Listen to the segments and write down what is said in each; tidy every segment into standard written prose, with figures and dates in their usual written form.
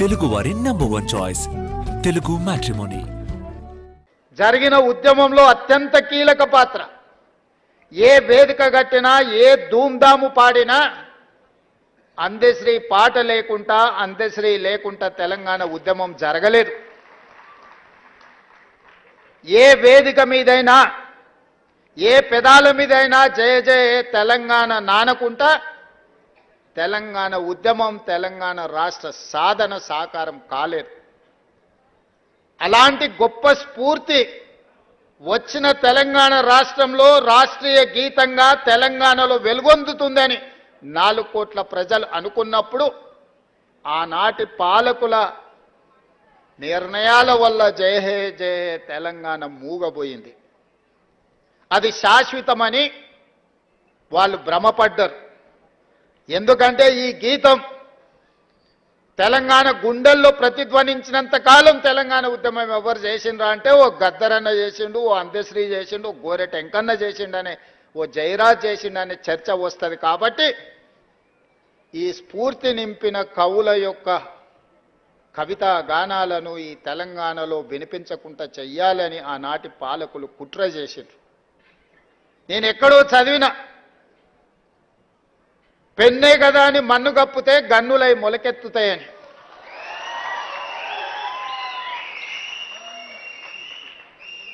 తెలుగు వారి number 1 choice Telugu matrimony. జరిగిన ఉద్యమంలో అత్యంత కీలక పాత్ర. ఏ వేదిక కట్టినా, ఏ ధూమ్ధాము పాడినా అందశ్రీ పాట లేకుండా, అందశ్రీ లేకుండా తెలంగాణ ఉద్యమం జరగలేదు. ఏ వేదిక మీదైనా, ఏ పెదాల మీదైనా జయ జయ తెలంగాణ నానకుంటా తెలంగాణ ఉద్యమం, తెలంగాణ రాష్ట్ర సాధన సాకారం కాలేదు. అలాంటి గొప్ప స్ఫూర్తి వచ్చిన తెలంగాణ రాష్ట్రంలో రాష్ట్రీయ గీతంగా తెలంగాణలో వెలుగొందుతుందని 4 కోట్ల ప్రజలు అనుకున్నప్పుడు ఆనాటి పాలకుల నిర్ణయాల వల్ల జయ హే జయ హే తెలంగాణ మూగబోయింది. అది శాశ్వతమని వాళ్ళు భ్రమపడ్డారు. ఎందుకంటే ఈ గీతం తెలంగాణ గుండెల్లో ప్రతిధ్వనించినంత కాలం తెలంగాణ ఉద్యమం ఎవరు చేసిండ్రా అంటే ఓ గద్దరన్న చేసిండు, ఓ అందశ్రీ చేసిండు, ఓ గోరెట ఎంకన్న చేసిండనే, ఓ జయరాజ్ చేసిండనే చర్చ వస్తుంది. కాబట్టి ఈ స్ఫూర్తి నింపిన కవుల యొక్క కవితా గానాలను ఈ తెలంగాణలో వినిపించకుండా చెయ్యాలని ఆనాటి పాలకులు కుట్ర చేసిండ్రు. నేను ఎక్కడో చదివిన పెన్నే కదా అని మన్ను కప్పితే గన్నులై మొలకెత్తుతాయని.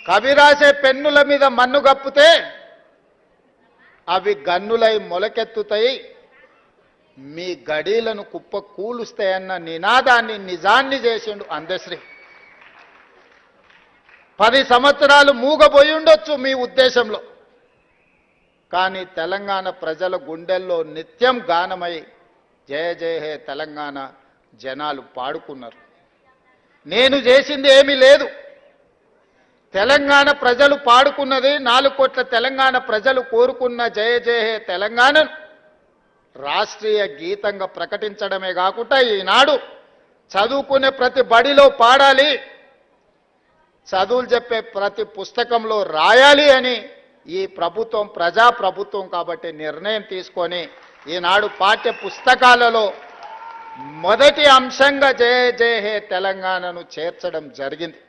కవి రాసే పెన్నుల మీద మన్ను కప్పితే అవి గన్నులై మొలకెత్తుతాయి, మీ గడీలను కుప్ప కూలుస్తాయన్న నినాదాన్ని, నిజాన్ని చేసిండు అందశ్రీ. 10 సంవత్సరాలు మూగబోయి ఉండొచ్చు మీ ఉద్దేశంలో, కానీ తెలంగాణ ప్రజల గుండెల్లో నిత్యం గానమై జయ జయ హే తెలంగాణ జనాలు పాడుకున్నారు. నేను చేసింది ఏమీ లేదు. తెలంగాణ ప్రజలు పాడుకున్నది, 4 కోట్ల తెలంగాణ ప్రజలు కోరుకున్న జయ జయ హే తెలంగాణను రాష్ట్రీయ గీతంగా ప్రకటించడమే కాకుండా ఈనాడు చదువుకునే ప్రతి బడిలో పాడాలి, చదువులు చెప్పే ప్రతి పుస్తకంలో రాయాలి అని ఈ ప్రభుత్వం ప్రజా ప్రభుత్వం కాబట్టి నిర్ణయం తీసుకొని ఈనాడు పాఠ్య పుస్తకాలలో మొదటి అంశంగా జయ జయ హే తెలంగాణను చేర్చడం జరిగింది.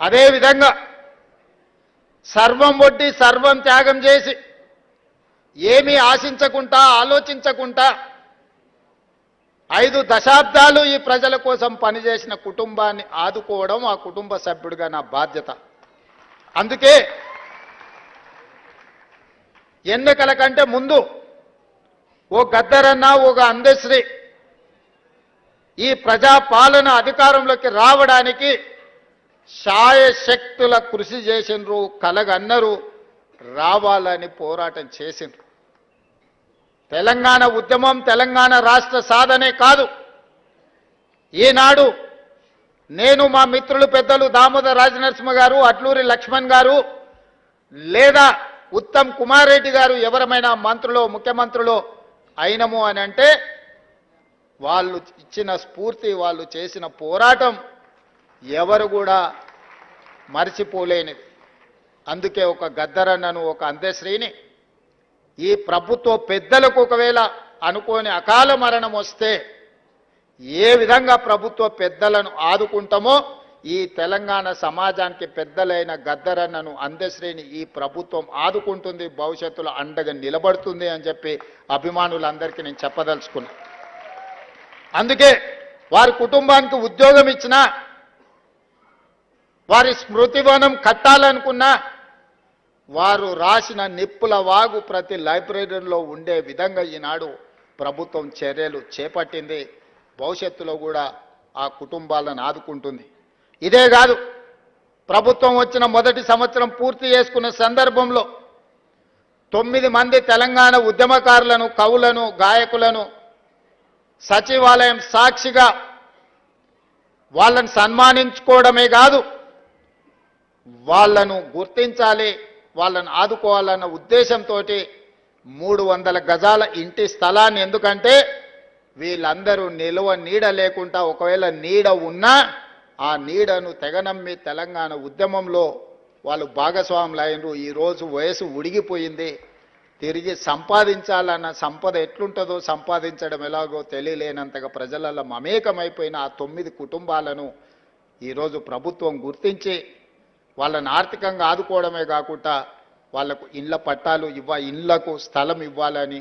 అదేవిధంగా సర్వం ఒడ్డి సర్వం త్యాగం చేసి ఏమీ ఆశించకుండా, ఆలోచించకుండా 5 దశాబ్దాలు ఈ ప్రజల కోసం పనిచేసిన కుటుంబాన్ని ఆదుకోవడం ఆ కుటుంబ సభ్యుడిగా నా బాధ్యత. అందుకే ఎన్నికల కంటే ముందు ఓ గద్దరన్న, ఒక అందశ్రీ ఈ ప్రజాపాలన అధికారంలోకి రావడానికి శాయశక్తుల కృషి చేసిండ్రు, కలగన్నరు, రావాలని పోరాటం చేసిండ్రు. తెలంగాణ ఉద్యమం తెలంగాణ రాష్ట్ర సాధనే కాదు. ఈనాడు నేను, మా మిత్రులు పెద్దలు దామోదర్ రాజనరసింహ గారు, అట్లూరి లక్ష్మణ్ గారు, లేదా ఉత్తమ్ కుమార్ రెడ్డి గారు ఎవరమైనా మంత్రులు, ముఖ్యమంత్రులు అయినము అని అంటే వాళ్ళు ఇచ్చిన స్ఫూర్తి, వాళ్ళు చేసిన పోరాటం ఎవరు కూడా మర్చిపోలేనిది. అందుకే ఒక గద్దరన్నను, ఒక అందశ్రీని ఈ ప్రభుత్వ పెద్దలకు ఒకవేళ అనుకోని అకాల మరణం వస్తే ఏ విధంగా ప్రభుత్వ పెద్దలను ఆదుకుంటామో ఈ తెలంగాణ సమాజానికి పెద్దలైన గద్దరన్నను, అందశ్రీని ఈ ప్రభుత్వం ఆదుకుంటుంది, భవిష్యత్తులో అండగా నిలబడుతుంది అని చెప్పి అభిమానులందరికీ నేను చెప్పదలుచుకున్నా. అందుకే వారి కుటుంబానికి ఉద్యోగం ఇచ్చినా, వారి స్మృతివనం కట్టాలనుకున్నా వారు రాసిన నిప్పుల వాగు ప్రతి లైబ్రరీలో ఉండే విధంగా ఈనాడు ప్రభుత్వం చర్యలు చేపట్టింది. భవిష్యత్తులో కూడా ఆ కుటుంబాలను ఆదుకుంటుంది. ఇదే కాదు, ప్రభుత్వం వచ్చిన మొదటి సంవత్సరం పూర్తి చేసుకున్న సందర్భంలో 9 మంది తెలంగాణ ఉద్యమకారులను, కవులను, గాయకులను సచివాలయం సాక్షిగా వాళ్ళని సన్మానించుకోవడమే కాదు, వాళ్ళను గుర్తించాలి, వాళ్ళను ఆదుకోవాలన్న ఉద్దేశంతో 300 గజాల ఇంటి స్థలాన్ని, ఎందుకంటే వీళ్ళందరూ నిలువ నీడ లేకుండా, ఒకవేళ నీడ ఉన్నా ఆ నీడను తెగనమ్మి తెలంగాణ ఉద్యమంలో వాళ్ళు భాగస్వాములు అయినరు. ఈరోజు వయసు ఉడిగిపోయింది, తిరిగి సంపాదించాలన్న సంపద ఎట్లుంటుందో సంపాదించడం ఎలాగో తెలియలేనంతగా ప్రజలలో మమేకమైపోయిన ఆ 9 కుటుంబాలను ఈరోజు ప్రభుత్వం గుర్తించి వాళ్ళని ఆర్థికంగా ఆదుకోవడమే కాకుండా వాళ్లకు ఇళ్ల పట్టాలు ఇళ్లకు స్థలం ఇవ్వాలని